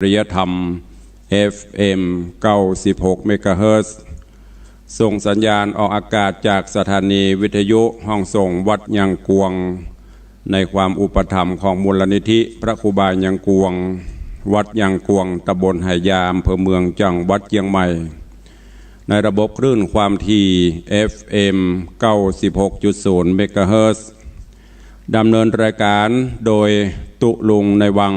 ปริยธรรม FM 96 เมกะเฮิรตซ์ส่งสัญญาณออกอากาศจากสถานีวิทยุห้องส่งวัดยังกวงในความอุปถัมภ์ของมูลนิธิพระครูบายังกวงวัดยังกวงตำบลไหยาอำเภอเมืองจังหวัดเชียงใหม่ในระบบคลื่นความถี่ FM 96.0 เมกะเฮิรตซ์ดำเนินรายการโดยตุลุงในวัง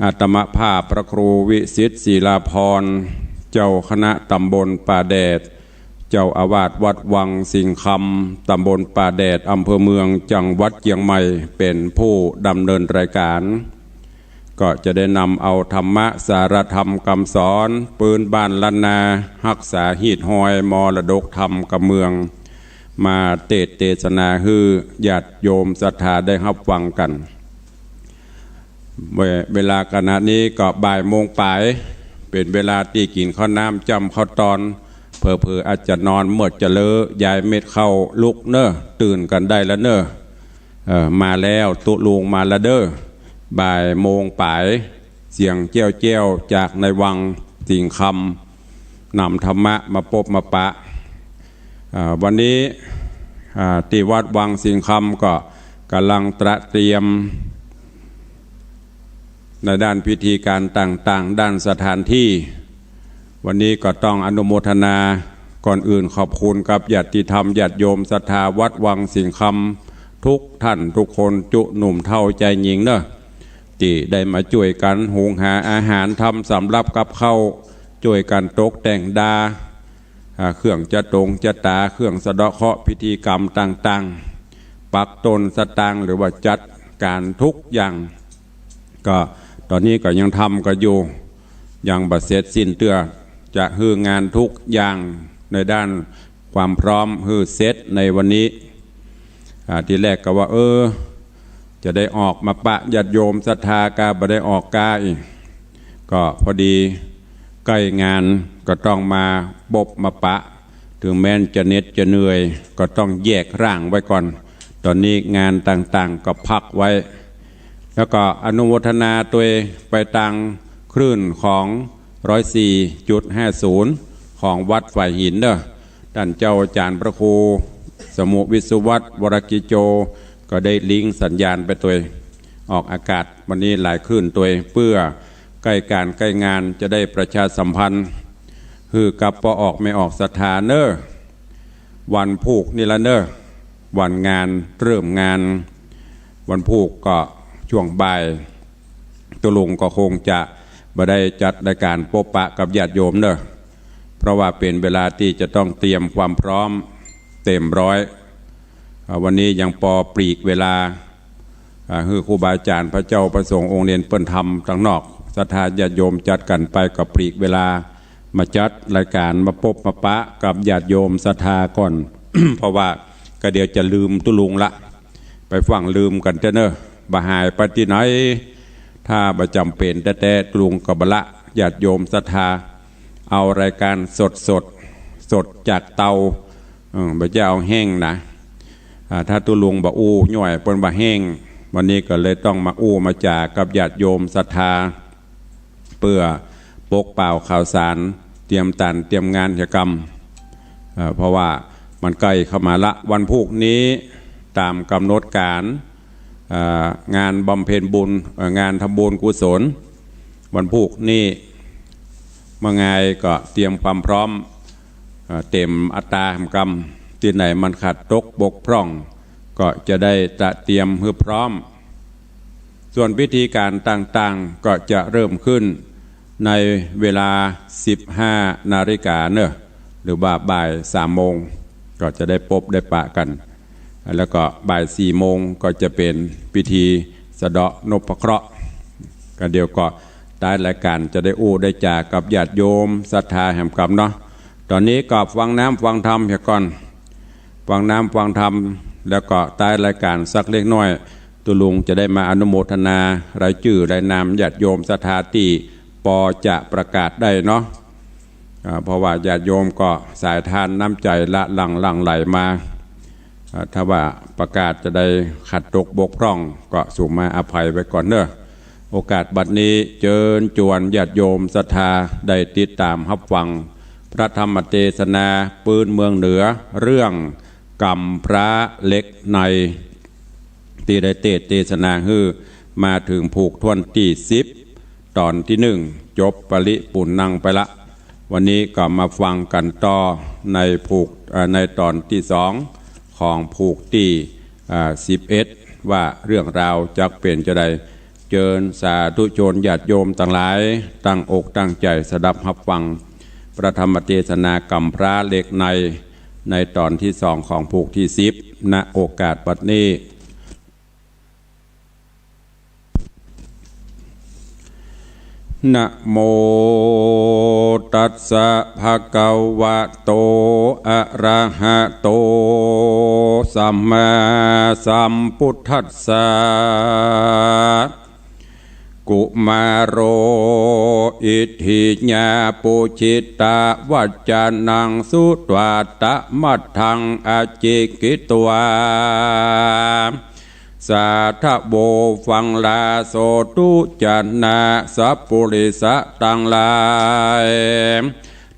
อาตมภาพพระครูวิสิทธิ์ศิลาภรณ์เจ้าคณะตำบลป่าแดดเจ้าอาวาสวัดวังสิงคำตำบลป่าแดดอำเภอเมืองจังหวัดเชียงใหม่เป็นผู้ดำเนินรายการก็จะได้นำเอาธรรมะสารธรรมคำสอนปืนบ้านล้านนารักษาหีดหอยมรดกธรรมกับเมืองมาเทศนาฮือญาติโยมศรัทธาได้รับฟังกันเวลาขณะนี้ก็บ่ายโมงปลายเป็นเวลาที่กินข้าวน้ำจำข้าวตอนเผลออาจจะนอนเมื่อจะเลอะยายเม็ดเข้าลุกเนอะตื่นกันได้แล้วเนอะมาแล้วตุลุงมาแล้วเด้อบ่ายโมงปลายเสียงเจ้าจากในวังสิงคำนำธรรมะมาพบมาปะวันนี้ที่วัดวังสิงคำก็กำลังเตรียมในด้านพิธีการต่างๆด้านสถานที่วันนี้ก็ต้องอนุโมทนาก่อนอื่นขอบคุณกับญาติธรรมญาติโยมศรัทธาวัดวังสิงคำทุกท่านทุกคนจุหนุ่มเท่าใจหญิงเนอะที่ได้มาช่วยกันหุงหาอาหารทำสำรับกับข้าวช่วยกันตกแต่งดาเครื่องจะตรงจะตาเครื่องสะเดาะเคราะห์พิธีกรรมต่างๆปักตนสตางหรือว่าจัดการทุกอย่างก็ตอนนี้ก็ยังทำก็อยู่ยังบัดเสร็จสิ้นเตือจะฮืองานทุกอย่างในด้านความพร้อมฮือเสร็จในวันนี้ที่แรกก็ว่าจะได้ออกมาปะญาติโยมศรัทธากาบ่ได้ออกกาอีกก็พอดีใกล้งานก็ต้องมาบบมาปะถึงแม้นจะเหน็ดจะเหนื่อยก็ต้องแยกร่างไว้ก่อนตอนนี้งานต่างๆก็พักไว้แล้วก็อนุโมทนาตัวไปตังคลื่นของ 104.50 ของวัดฝ่ายหินเด้อท่านเจ้าอาจารย์พระครูสมุวิสุวัตรวรกิโจก็ได้ลิงก์สัญญาณไปตัวออกอากาศวันนี้หลายคลื่นตัวเพื่อใกล้การใกล้งานจะได้ประชาสัมพันธ์คือกับพอออกไม่ออกสถานเนอวันผูกนี่ละเนอวันงานเริ่มงานวันผูกก็ช่วงบ่ายตุลุงก็คงจะบ่ได้จัดรายการพบปะกับญาติโยมเนอะเพราะว่าเป็นเวลาที่จะต้องเตรียมความพร้อมเต็มร้อยวันนี้ยังปปลีกเวลาคือครูบาอาจารย์พระเจ้าประสงค์องค์เรียนเปิ้นธรรมทั้งนอกศรัทธาญาติโยมจัดกันไปกับปลีกเวลามาจัดรายการมาพบมาปะกับญาติโยมศรัทธาก่อน เพราะว่าก็เดี๋ยวจะลืมตุลุงละไปฟังลืมกันเถอะเนอะบ่หายปฏิไหนถ้าประจำเป็นแต่ตุลุงกับบละญาติโยมศรัทธาเอารายการสดจากเตาบ่จะเอาแห้งนะถ้าตุลุงบ่อู้ย่อยเปิ้นบ่แห้งวันนี้ก็เลยต้องมาอู้มาจากกับญาติโยมศรัทธาเพื่อปกเป่าข่าวสารเตรียมงานกิจกรรมเพราะว่ามันใกล้เข้ามาละวันพุธนี้ตามกำหนดการงานบำเพ็ญบุญงานทำบุญกุศลวันพุธนี้เมื่อไงก็เตรียมความพร้อมเต็มอัตราแห่งกรรมที่ไหนมันขาดตกบกพร่องก็จะได้เตรียมเพื่อพร้อมส่วนพิธีการต่างๆก็จะเริ่มขึ้นในเวลา 15 นาฬิกาเนอะหรือว่าบ่าย 3 โมงก็จะได้พบได้ปะกันแล้วก็บ่าย 4 โมงก็จะเป็นพิธีสะเดาะนพเคราะห์ก็เดี๋ยวก็ท้ายรายการจะได้อู้ได้จากกับญาติโยมศรัทธาแห่งกรรมเนาะตอนนี้ก็ฟังน้ำฟังธรรมเพียก่อนฟังน้ำฟังธรรมแล้วก็ท้ายรายการสักเล็กน้อยตุลุงจะได้มาอนุโมทนารายชื่อรายนามญาติโยมศรัทธาที่ปอจะประกาศได้เนาะเพราะว่าญาติโยมก็สายทานน้ำใจละหลั่งไหลมาถ้าว่าประกาศจะได้ขัดตกบกพร่องก็ส่งมาอภัยไว้ก่อนเนอะ โอกาสบัดนี้เจิญจวนญาติโยมศรัทธาได้ติดตามรับฟังพระธรรมเทศนาปืนเมืองเหนือเรื่องกำพระเล็กในที่ได้เทศนาคือมาถึงผูกทวนที่10ตอนที่1จบปริปุณนังไปละวันนี้ก็มาฟังกันต่อในผูกในตอนที่2ของผูกที่11ว่าเรื่องราวจักเป็นจะใดเจิญสาธุชนญาติโยมต่างหลายตั้งอกตั้งใจสดับรับฟังพระธรรมเทศนากำพระเล็กในตอนที่2ของผูกที่10ณโอกาสบัดนี้นะโมตัสสะภะคะวะโตอะระหะโตสัมมาสัมพุทธัสสะกุมารโรอิทธิญาปุชิตาวัจจานังสุตวาตะมัทธังอจิกิตวาสาธโบฟังลาโสตุจันนาสัพปุริสะตังลาย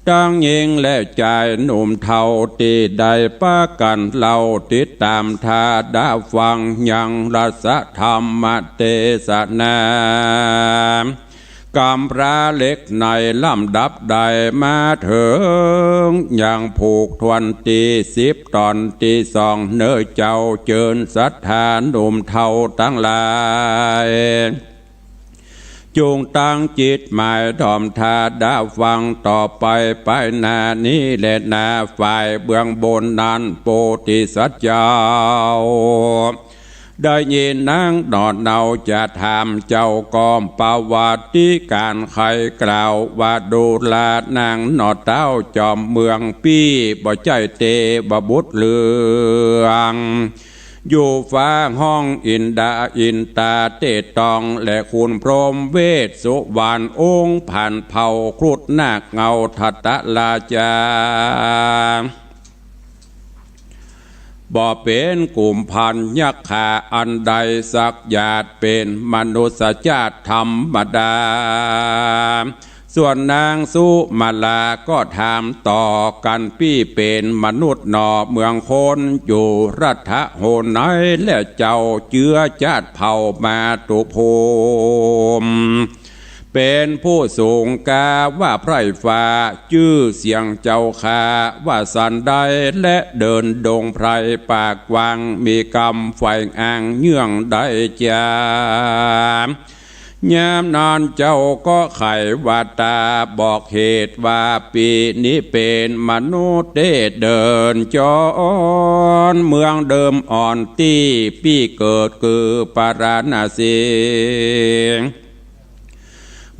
ตั้งยิงและใจหนุ่มเทาตีได้ปะกันเล่าติดตามทาดาฟังยังรัสธรรมเทศนากำพระเล็กในลำดับใดมาถึงยังผูกทวนที่10ตอนที่2เนื้อเจ้าเจิญศรัทธาหนุ่มเทาตั้งหลายจูงตั้งจิตหมายถ่อมทาดาฟังต่อไปไปนานี้และนาฝ่ายเบื้องบนนั้นโพธิสัตว์เจ้าได้ยินนางนอนเนาจะถามเจ้ากอมประวัติการใครกล่าวว่าดูลานางนอดเต้าจอมเมืองปี้บ่ใจเตบบุตรเหลืองอยู่ฟ้าห้องอินดาอินตาเตตองและคุณพรหมเวสสุวรรณองค์ผ่านเผาครุฑนาคเงาทัตตลาจาบ่เป็นกลุ่มพันยักษ์ขาอันใดสักญาติเป็นมนุษยชาติธรรมดาส่วนนางสุมาลาก็ถามต่อกันปี้เป็นมนุษย์นอเมืองคนอยู่รัฐโหนไหนและเจ้าเจือชาติเผ่ามาตุภูมิเป็นผู้สูงกาว่าไพร่ฟ้าชื่อเสียงเจ้าคาว่าสันใดและเดินดงไพรปากวังมีกำไฟอ่างเยื่องได้จายามนานเจ้าก็ไขว่าตาบอกเหตุว่าปีนี้เป็นมนุษย์ได้เดินจรเมืองเดิมอ่อนที่ปีเกิดคือปาราณสี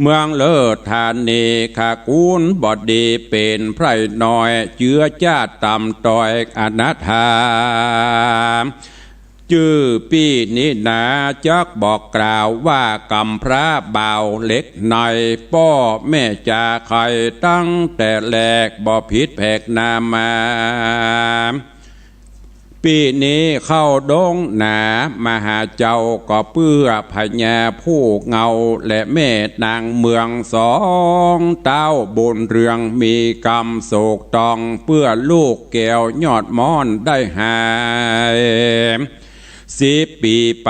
เมืองเลิศธานีขากูลบอดีเป็นไพรน้อยเชื้อชาติต่ำต้อยอนาถาชื่อปีนี้นาจักบอกกล่าวว่ากำพระบ่าวเล็กในพ่อแม่จ่าใครตั้งแต่แรกบ่ผิดแผกนามาปีนี้เข้าดงหนามหาเจ้าก็เพื่อพญาผู้เงาและแม่นางเมืองสองเต้าบนเรืองมีกรรมโศกตองเพื่อลูกแก้วยอดม้อนได้หาย10 ปีไป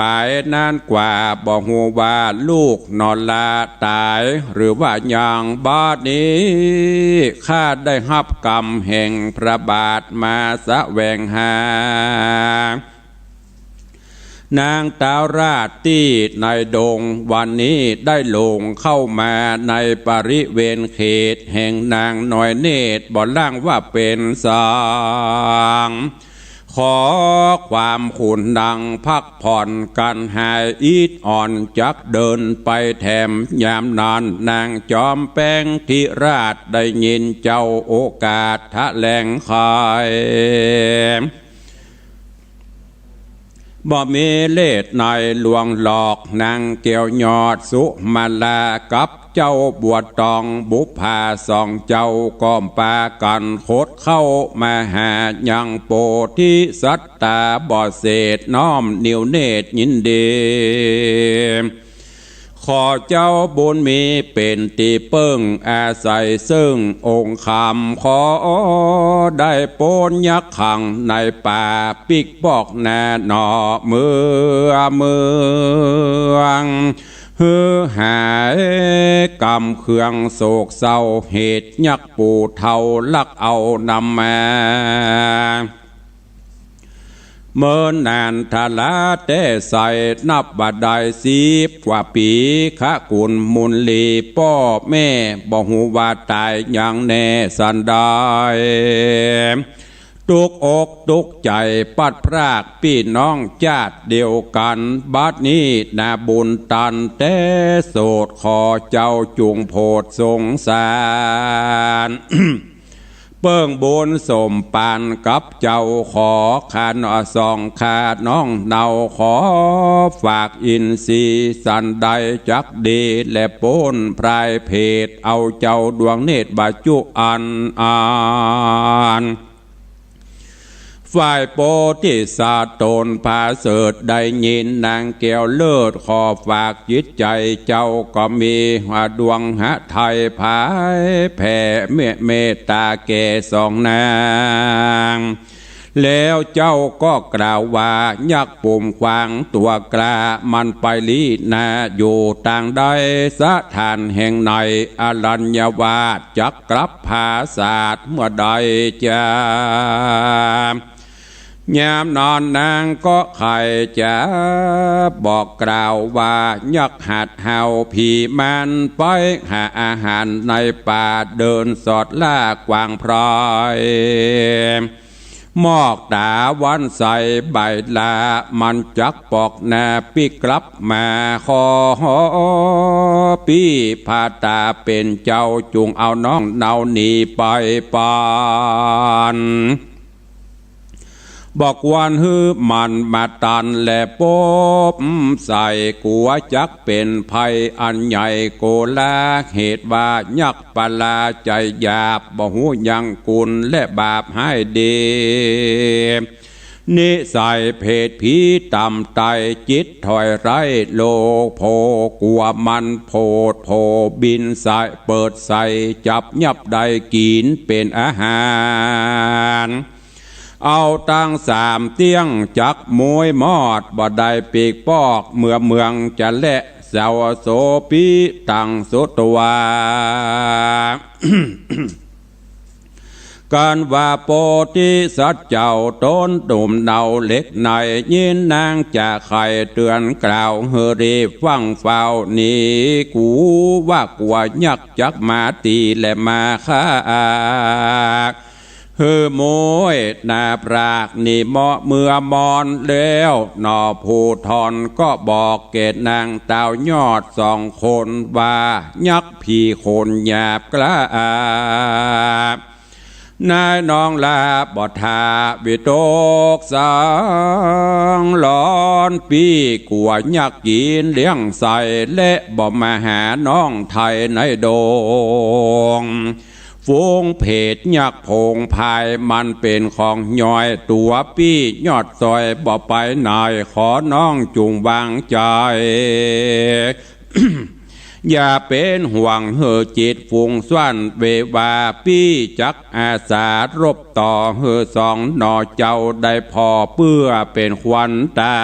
นานกว่าบอกหัวว่าลูกนอนลาตายหรือว่าอย่างบาดนี้ข้าได้รับกรรมแห่งพระบาทมาแสวงหานางตาราชที่ในดงวันนี้ได้ลงเข้ามาในบริเวณเขตแห่งนางน้อยเนตรบ่ล่างว่าเป็นสางขอความขุนดังพักผ่อนกันหายอีดอ่อนจักเดินไปแถมยามนานนางจอมแป้งธิราชได้ยินเจ้าโอกาสทะแหลงคายบ่มีเล่ห์ในลวงหลอกนางเกี่ยวยอดสุมาลากับเจ้าบวชตองบุพาสองเจ้าก้อมปากันโคดเข้ามาหายังโพธิสัตตาบ่เศษน้อมนิวเนตรยินดีข ขอเจ้าบุญมีเป็นตีเปิ้งอาศัยซึ่งองค์คำขอได้โปนยักขังในป่าปิกบอกแน่นอเมืองฮือหายกำเครื่องโศกเศร้าเหตุยักปูเท่าลักเอานำมาเมื่อนานทาลาเตใส่นับบัดได้10 กว่าปีขะกุลมุนลีพ่อแม่บ่หูว่าตายอย่างแน่สันได้ตุกอกตุกใจปัดพรากพี่น้องญาติเดียวกันบัดนี้นาบุญตันเตโสดขอเจ้าจุงโพดสงสารเปิ้งบุญสมปานกับเจ้าขอขาดสองขาดน้องเนาขอฝากอินทรีสันใดจักดีและโปนพรายเพศเอาเจ้าดวงเนตรบาจุอันฝ่ายโปธิสัตว์ตนพาเสดได้ยินนางแก้วเลิศขอฝากจิตใจเจ้าก็มีดวงหะไทยภายแผ่เมตตาแก่สองนางแล้วเจ้าก็กล่าวว่ายักปุ่มควางตัวกล้ามันไปลีนาอยู่ต่างใดสถานแห่งไหนอรัญญวาสจักกลับภาศาสตร์เมื่อใดจะยามนอนนางก็ใครจะบอกกล่าวว่ายักหัดเห่าผีมันไปหาอาหารในป่าเดินสอดล่ากวางพรอยมอกตาวันใสใบลามันจักปอกแน่ปีกลับมาขอพี่พาตาเป็นเจ้าจุงเอาน้องเนาหนีไปปานบอกวันฮือมันมาตันและปบใส่กัวจักเป็นภัยอันใหญ่โกลาเหตุว่ายักปลาใจหยาบบ่หูยังกุลและบาปให้ดีนิสัยเพศผีต่ำไตจิตถอยไรโลโพกลัวมันโพดโพบินใส่เปิดใส่จับยับได้กินเป็นอาหารเอาตั้ง3 เตี้ยงจักมวยมอดบ่ได้ปีกปอกเมืองจะและเสาโสปีตั้งสุตัว การว่าโปธิสัตว์เจ้าต้นตุ่มเนาเล็กในยินนางจะไข่เตือนกล่าวเฮรีฟังเฝ้านี้กูว่ากลัวยักจักมาตีและมาฆ่าฮือโมยนาปรากนี่เหมาะเมื่อมอนแล้วนอผู้ทอนก็บอกเกตนางเต่ายอด2 คนว่ายักพี่คนหยาบกล้านายน้องลาบทาวิโตกสังหลอนปีกัวยักกินเลี้ยงใส่และบ่มาหาน้องไทยในโดงฟูงเพจยักพงภายมันเป็นของย่อยตัวปี้ยอดซอยบ่ไปไหนขอน้องจุงวางใจ อย่าเป็นห่วงเฮอจิตฟุ้งซ่านเววาปี้จักอาสารบต่อเฮอ2 นอเจ้าได้พอเพื่อเป็นควันตา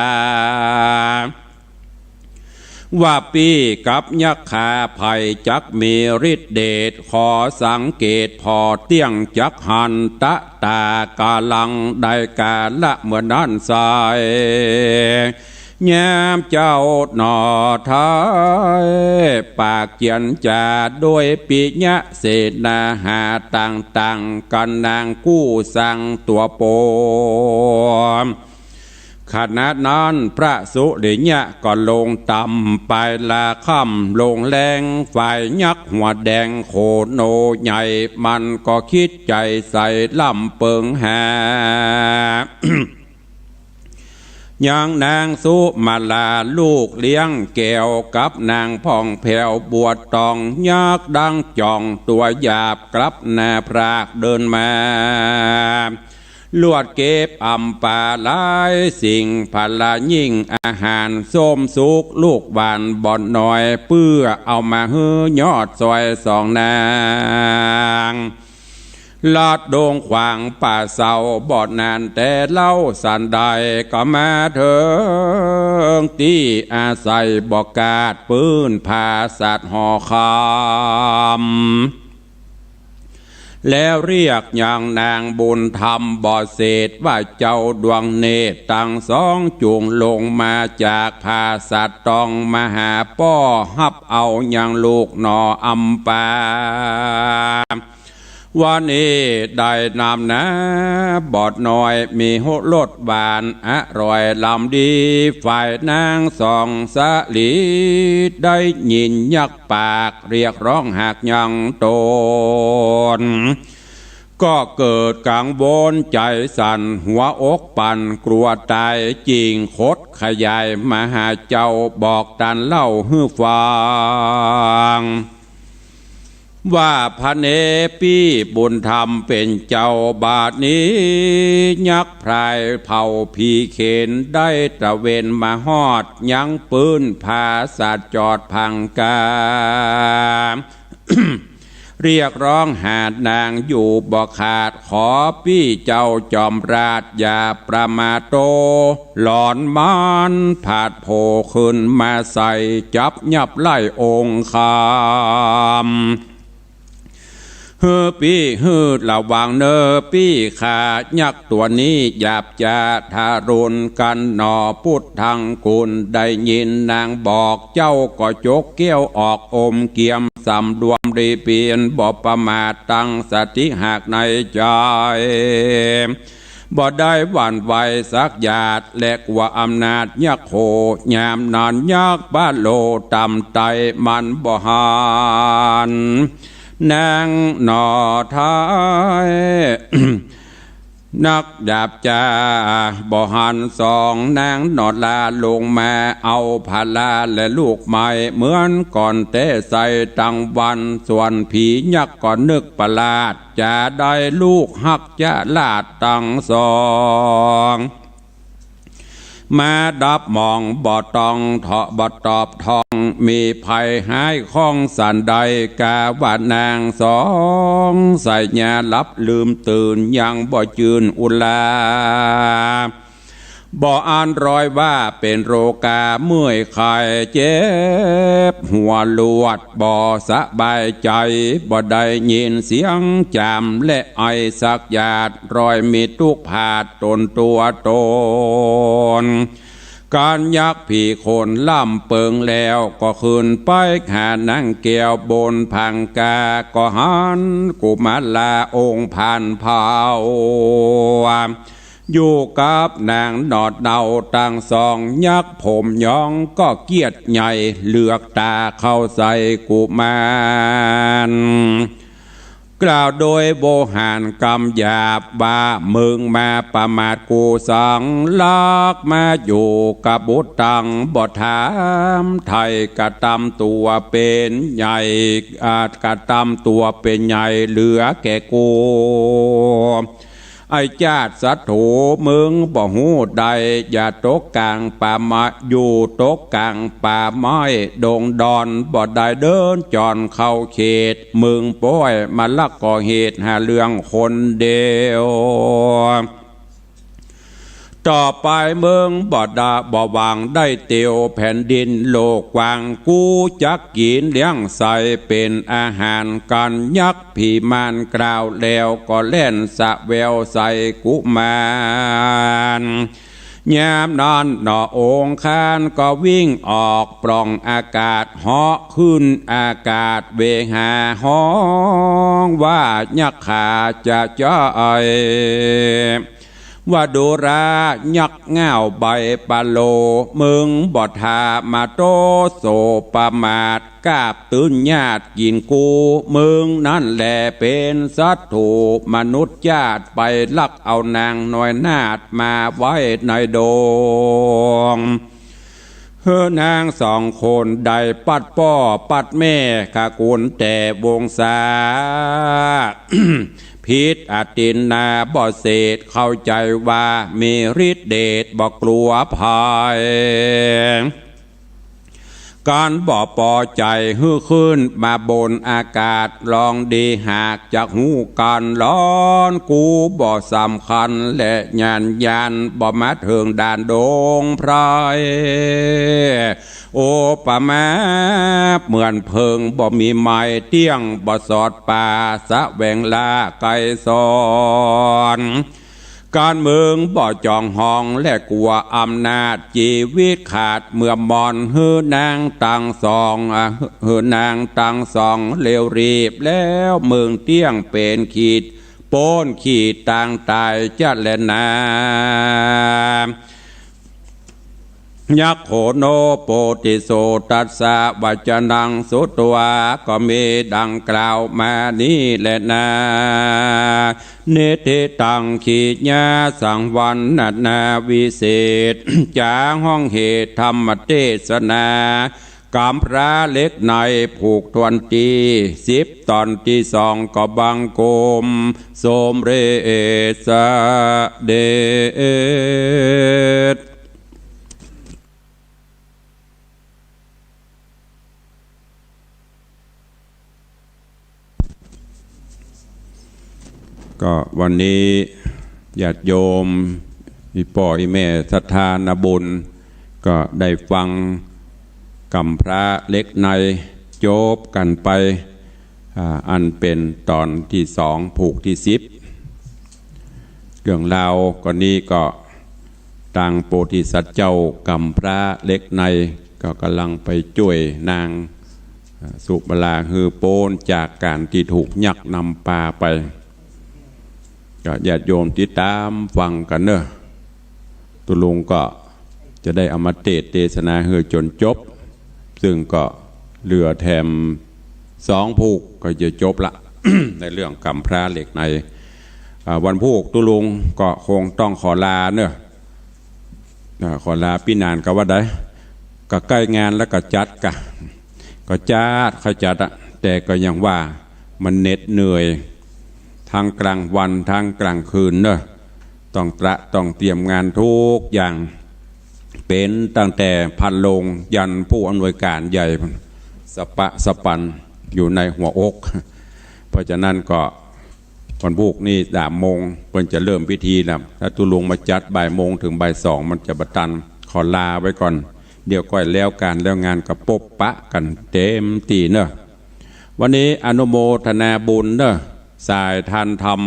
ว่าปีกับยักษ์ขาภัยจักมีฤทธิเดชขอสังเกตพอเตี้ยงจักหันตะตากาลังได้กาละเมื่อนั้นสายแย้มเจ้าหนอท้ายปากเกียนจาด้วยปิญะเสนาหาต่างกันนางกู้สั่งตัวโปมขณะนั้นพระสุริยะก็ลงต่ำไปลาค่ำลงแรงฝ่ายยักษ์หัวแดงโคโนใหญ่มันก็คิดใจใส่ลำเปิงหา ยังนางสุมาลาลูกเลี้ยงแก้วกับนางพ่องแผ่วบวชตองยักษ์ดังจ่องตัวหยาบกลับนาพรากเดินมา ลวดเก็บอำปาหลายสิ่งพลายิ่งอาหารส้มสุกลูกบานบ่อนน้อยเพื่อเอามาฮื้อยอดซอยสองนางลอดโดงขวางป่าเศร้าบอดนานแต่เล่าสันใดก็มาเถิงที่อาศัยบอกกาดปืนพาสัตว์ห่อคำแล้วเรียกอย่างนางบุญธรรมบ่อเศษว่าเจ้าดวงเนตรตั้งสองจูงลงมาจากพาสัตว์ต้องมาหาป้อฮับเอาอย่างลูกนออำปาวันนี้ได้นำนะบอดน้อยมีโหรสบานอร่อยลำดีฝ่ายนางสองสะลีได้ยินยักปากเรียกร้องหักยังตนก็เกิดกังวลใจสั่นหัวอกปั่นกลัวตายจริงคดขยายมาหาเจ้าบอกตันเล่าฮื้อฟังว่าพระเนปีบุญธรรมเป็นเจ้าบาทนี้ยักษ์พรายเผ่าผีเขนได้ตระเวนมาฮอดยังปืนพาสัตว์จอดพังกา เรียกร้องหาดนางอยู่บ่ขาดขอพี่เจ้าจอมราชอย่าประมาโตหลอนมานผาดโผขึ้นมาใส่จับยับไล่องค์คำปี้ระวังเนอปี้ขายักตัวนี้หยาบจะทารุณกันหนอพุทธังกุลได้ยินนางบอกเจ้าก็จกเกี้ยวออกอมเกียมสำรวมรีเปลี่ยนบ่ประมาทตั้งสติหากในใจบ่ได้หวั่นไหวสักหยาดและกว่าอำนาจยักโหยามนานยักบ้านโลตำไตมันบ่หานนางหนอท้ายนักดาบจาบ่หันสองนางหนอดลาลงมาเอาพาลาและลูกไม้เหมือนก่อนเตะใส่ตังวันส่วนผียักษ์ก็นึกประหลาดจะได้ลูกหักจะลาดตังสองมาดับมองบ่ตองเถาะบ่ตอบทองมีภัยหายข้องสันใดกาว่านางสองใส่ยาลับลืมตื่นยังบ่จืนอุลาบ่อ่านรอยว่าเป็นโรคาเมื่อยไข้เจ็บหัวลวดบ่สบายใจบ่ได้ยินเสียงจามและไอสักหยาดรอยมีทุกผาดตนตัวตนการยักผีโคนล่ำเปิงแล้วก็คืนไปหานั่งแก้วบนพังกาก็หันกุมาลาองค์ผ่านเผาอยู่กับนางหนอดเดาตั้งสองยักผมยองก็เกียดใหญ่เลือกตาเข้าใส่กุมารกล่าวโดยโบหารกำหยาบว่ามึงมาประมาทกูสังลักมาอยู่กับบุตรตังบ่ถามไทยกระตำตัวเป็นใหญ่กระตำตัวเป็นใหญ่เหลือแก่กูไอ้ญาติสัตว์โถมึงบ่หูใดอย่าตกกลางป่าไม้อยู่ตกกลางป่าไม้ดงดอนบ่ได้เดินจอนเข้าเขตมึงป้อยมาลักก่อเหตุหาเรื่องคนเดียวต่อไปเมืองบ่ดาบ่วางได้เตียวแผ่นดินโลกวางกูจักกินเลี้ยงใส่เป็นอาหารกันยักษ์ผีมานกล่าวแล้วก็เล่นสะแววใส่กุมารยามนอนหนอองคานก็วิ่งออกปล่องอากาศเหาะขึ้นอากาศเวหาห้องว่ายักษ์ขาจะจ้อยว่าดูรายักเง่าใบปาโลมึงบอทามาโตโสประมาทกาบตื่นญาติกินกูมึงนั่นแหละเป็นสัตว์ถูกมนุษย์ญาติไปลักเอานางน้อยนาดมาไว้ในโดงนางสองคนได้ปัดป้อปัดแม่ขากุลแต่วงศา เพ พิษอาตินนาบ่เศษเข้าใจว่ามีฤทธิเดชบ่กลัวภัยการบ่พอใจฮื้อขึ้นมาบนอากาศลองดีหากจากหูกันร้อนกูบ่สำคัญและยันบ่มาถึงด่านดงพรายโอปมาเหมือนเพิงบ่มีไม้เตี้ยงบ่สอดป่าสะแหวงลาไกสอนการเมืองบ่จองห้องและกลัวอำนาจชีวิตขาดเมื่อมอนฮือนางตังสองฮือนางตังสองเลวรีบแล้วเมืองเตี้ยงเป็นขีดโป้นขีดต่างตายจัดแลนายักโขโนโปติโสตัสสะวัจนังสุตวาก็มีดังกล่าวมานี้แหละนาเนติตังขีญาสังวันนาวิเศษ จาห้องเหตุธรรมเทศนากามพระเล็กในผูกทวนตี10 ตอนที่2ก็บังกมโสมเรสเดชก็วันนี้ญาติโยมอีพ่ออีแม่ศรัทธานาบุญก็ได้ฟังกำพระเล็กในจบกันไปอันเป็นตอนที่2ผูกที่10เรื่องราวก่อนนี้ก็ต่างโพธิสัตว์เจ้ากำพระเล็กในก็กำลังไปช่วยนางสุบลาฮือโปนจากการที่ถูกยักษ์นำปลาไปก็ญาติโยมติดตามฟังกันเนอะตุลุงก็จะได้เอามาเทศนาเฮือจนจบซึ่งก็เหลือแถม2ผูกก็จะจบละ ในเรื่องกำพร้าเหล็กในวันผูกตุลุงก็คงต้องขอลาเนอะขอลาพี่นานก็ว่าได้ก็ใกล้งานแล้วก็จัดก็จัดเขาจัดอะแต่ก็ยังว่ามันเหน็ดเหนื่อยทางกลางวันทางกลางคืนเนอะต้องเตรียมงานทุกอย่างเป็นตั้งแต่พันลงยันผู้อำนวยการใหญ่สปันอยู่ในหัวอกเพราะฉะนั้นก็วันพุธนี่3 โมงเพิ่นจะเริ่มพิธีแล้วถ้าตุลุงมาจัดบ่ายโมงถึงบ่าย2มันจะบัตันขอลาไว้ก่อนเดี๋ยวก่อยแล้วการแล้วงานก็ปบปะกันเต็มตีเนอะวันนี้อนุโมทนาบุญเนอะสายทานธรรม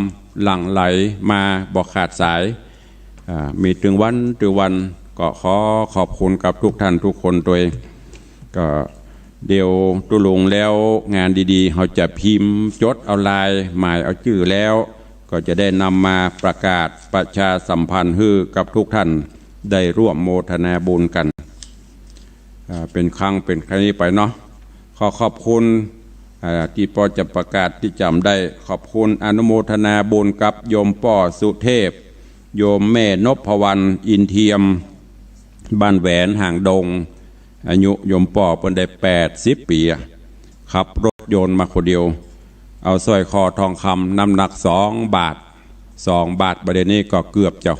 หลั่งไหลมาบอกขาดสายมีถึงวันก็ขอบคุณกับทุกท่านทุกคนตัวเองก็เดี๋ยวตุลุงแล้วงานดีๆเขาจะพิมพ์จดเอาลายหมายเอาชื่อแล้วก็จะได้นำมาประกาศประชาสัมพันธ์ให้กับทุกท่านได้ร่วมโมทนาบุญกันเป็นครั้งนี้ไปเนาะขอบคุณที่พอจะประกาศที่จำได้ขอบคุณอนุโมทนาบุญกับโยมป่อสุเทพโยมแม่นพวรรณอินเทียมบ้านแหวนห่างดงอายุโยมป่อเป็นได้80 ปีขับรถยนต์มาคนเดียวเอาสร้อยคอทองคำน้ำหนัก2 บาทประเด็นนี้ก็เกือบจะ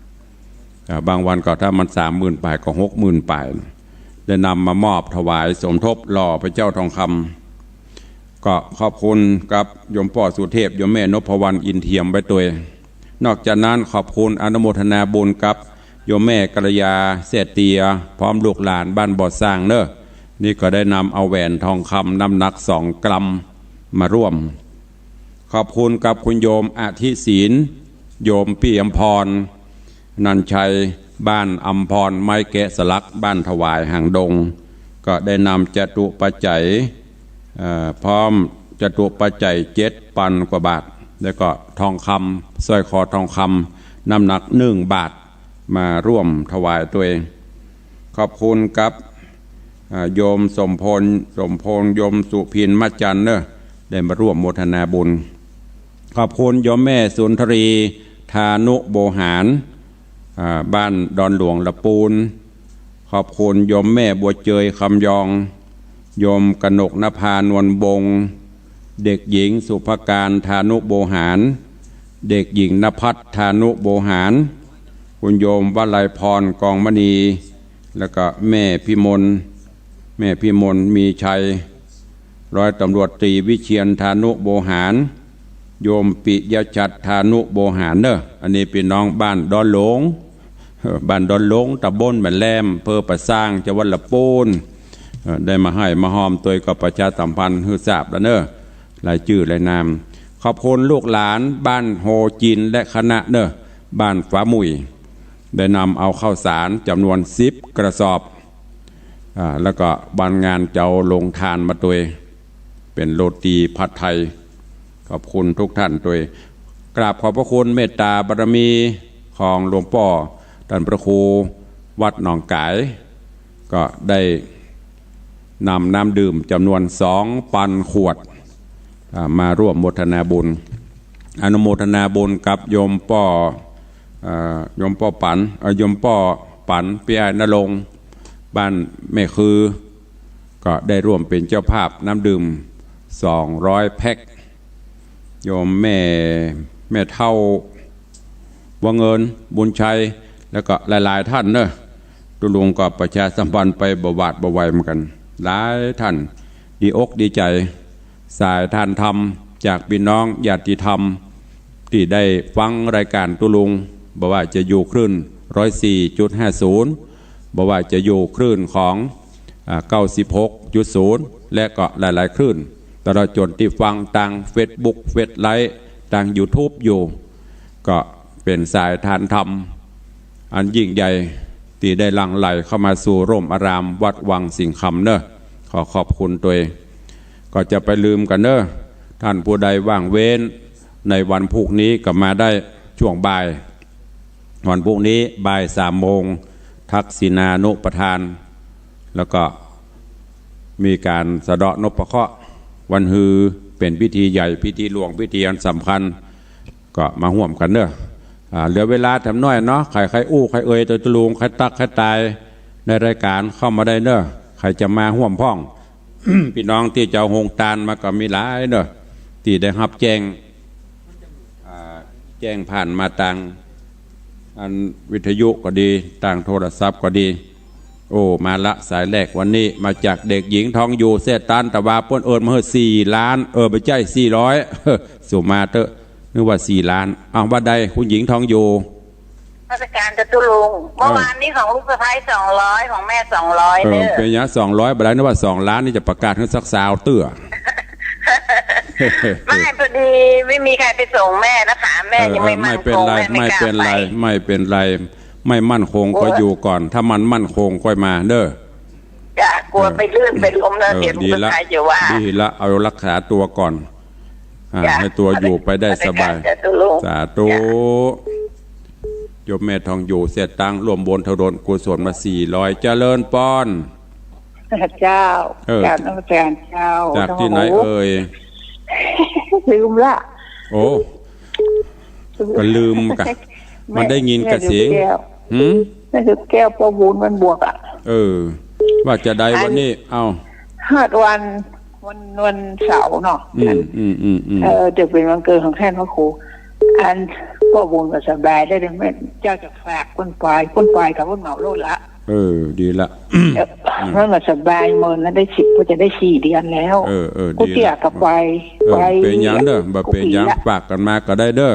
60,000บางวันก็ถ้ามัน30,000 ไปก็60,000 ไปได้นำมามอบถวายสมทบหล่อพระเจ้าทองคำก็ขอบคุณกับโยมป่อสุเทพโยมแม่นพวรรณอินเทียมไปตัวนอกจากนั้นขอบคุณอนุโมทนาบุญกับโยมแม่กัลยาเสตียพร้อมลูกหลานบ้านบ่อสร้างเนอะนี่ก็ได้นำเอาแหวนทองคำน้ำหนัก2 กรัมมาร่วมขอบคุณกับคุณโยมอธิศีลโยมพี่อำพรนันชัยบ้านอำพรไม้แกะสลักบ้านถวายห่างดงก็ได้นำจตุปัจจัยพร้อมจตุปัจจัย7,000 กว่าบาทแล้วก็ทองคำสร้อยคอทองคำน้ำหนัก1 บาทมาร่วมถวายตัวเองขอบคุณกับโยมสมพลโยมสุพินมัจจันเนอะได้มาร่วมโมทนาบุญขอบคุณโยมแม่สุนทรีธานุโบหารบ้านดอนหลวงละปูนขอบคุณโยมแม่บัวเจยคำยองโยมกนกนภานวลบง เด็กหญิงสุภการธานุโบหารเด็กหญิงณภัทรธานุโบหารคุณโยมวลัยพรกองมณีแล้วก็แม่พิมลมีชัยร้อยตำรวจตรีวิเชียรธานุโบหารโยมปิยชัดธานุโบหารเนอะอันนี้พี่น้องบ้านดอนหลงตำบลบ้านแหลมอำเภอปะสร้างจังหวัดลำพูนได้มาให้มาหอมตัวก็ประชาสัมพันธ์ฮือทราบแล้วเนอะรายชื่อรายนามขอบคุณลูกหลานบ้านโฮจินและคณะเนอะบ้านฟ้ามุยได้นำเอาข้าวสารจำนวน10 กระสอบแล้วก็บานงานเจ้าลงทานมาตัวเป็นโรตีผัดไทยขอบคุณทุกท่านตัวกราบขอบพระคุณเมตตาบารมีของหลวงพ่อท่านพระครูวัดหนองกายก็ได้นำน้ำดื่มจำนวน2,000 ขวดมาร่วมโมทนาบุญอนุโมทนาบุญกับโยมป่อปันเปียนรงค์บ้านแม่คือก็ได้ร่วมเป็นเจ้าภาพน้ำดื่ม200 แพ็คโยมแม่เท่าวังเงินบุญชัยแล้วก็หลายๆท่านเนอะตุลุงก็ประชาสัมพันธ์ไปบวาดบวายเหมือนกันหลายท่านดีอกดีใจสายทานธรรมจากพี่น้องญาติธรรมที่ได้ฟังรายการตุลุงบอกว่าจะอยู่คลื่น 104.50 บอกว่าจะอยู่คลื่นของ 96.0 และก็หลายๆคลื่นตลอดจนที่ฟังทาง Facebook เฟซไลท์ทาง YouTube อยู่ก็เป็นสายทานธรรมอันยิ่งใหญ่ที่ได้หลั่งไหลเข้ามาสู่ร่มอารามวัดวังสิงห์คำเนอะขอขอบคุณตัวเองก็จะไปลืมกันเนอะท่านผู้ใดว่างเว้นในวันพรุ่งนี้ก็มาได้ช่วงบ่ายวันพรุ่งนี้บ่าย3 โมงทักษิณานุปทานแล้วก็มีการสะเดาะนพเคราะห์วันฮือเป็นพิธีใหญ่พิธีหลวงพิธีอันสำคัญก็มาห่วมกันเนอะเหลือเวลาทำน้อยเนาะใครอู้ใครเอ่ยตัวตะลุงใครตักใครตายในรายการเข้ามาได้เนอะใครจะมาห่วมพ้อง พี่น้องที่เจ้าหงตาลมาก็มีหลายเนอะที่ได้รับแจ้งผ่านมาทางอันวิทยุก็ดีต่างโทรศัพท์ก็ดีโอ้มาละสายแรกวันนี้มาจากเด็กหญิงทองอยู่เสตันตะวาป้นเอิญมา4 ล้านไปใจ400สุมาเตอนึกว่า4 ล้านว่าใดคุณหญิงทองอยู่ราชการจตุรงค์เมื่อวานนี้ของลูกสะใภ้200ของแม่200เนี่ยเป็นยะ200ไปแล้วนึกว่า2 ล้านนี่จะประกาศให้สักสาวเตื้อ ไม่พอดีไม่มีใครไปส่งแม่นะคะแม่ยังไม่มั่นคงไม่เป็นไรไม่มั่นคงก็อยู่ก่อนถ้ามันมั่นคงค่อยมาเด้อจะกลัวไปลื่นไปล้มแล้วเดี๋ยวลูกสะใภ้จะว่าดีละเอารักษาตัวก่อนให้ตัวอยู่ไปได้สบายสาธุโยมแม่ทองอยู่เสียตังรวมบนทดลกุศลมา400เจริญปอนเจ้าจากน้องแจนเจ้าจากที่ไหนเอ่ยลืมละโอ้ก็ลืมกันมันได้ยินกระเสียงนั่นคือแก้วประบูนมันบวกอ่ะว่าจะได้วันนี้เอาวันเสาร์เนาะจะเป็นวันเกิดของแท่นพระครูอันก็บุญก็สบายได้เลยแม่เจ้าจะฝากคนปลายกับคนเหมาโลดละดีละเมื่อก็สบายเมินแล้วได้10ก็จะได้4 เดือนแล้วกูเกี่ยกับไปเป็นยังเด้อบ่เป็นยังฝากกันมาก็ได้เด้อ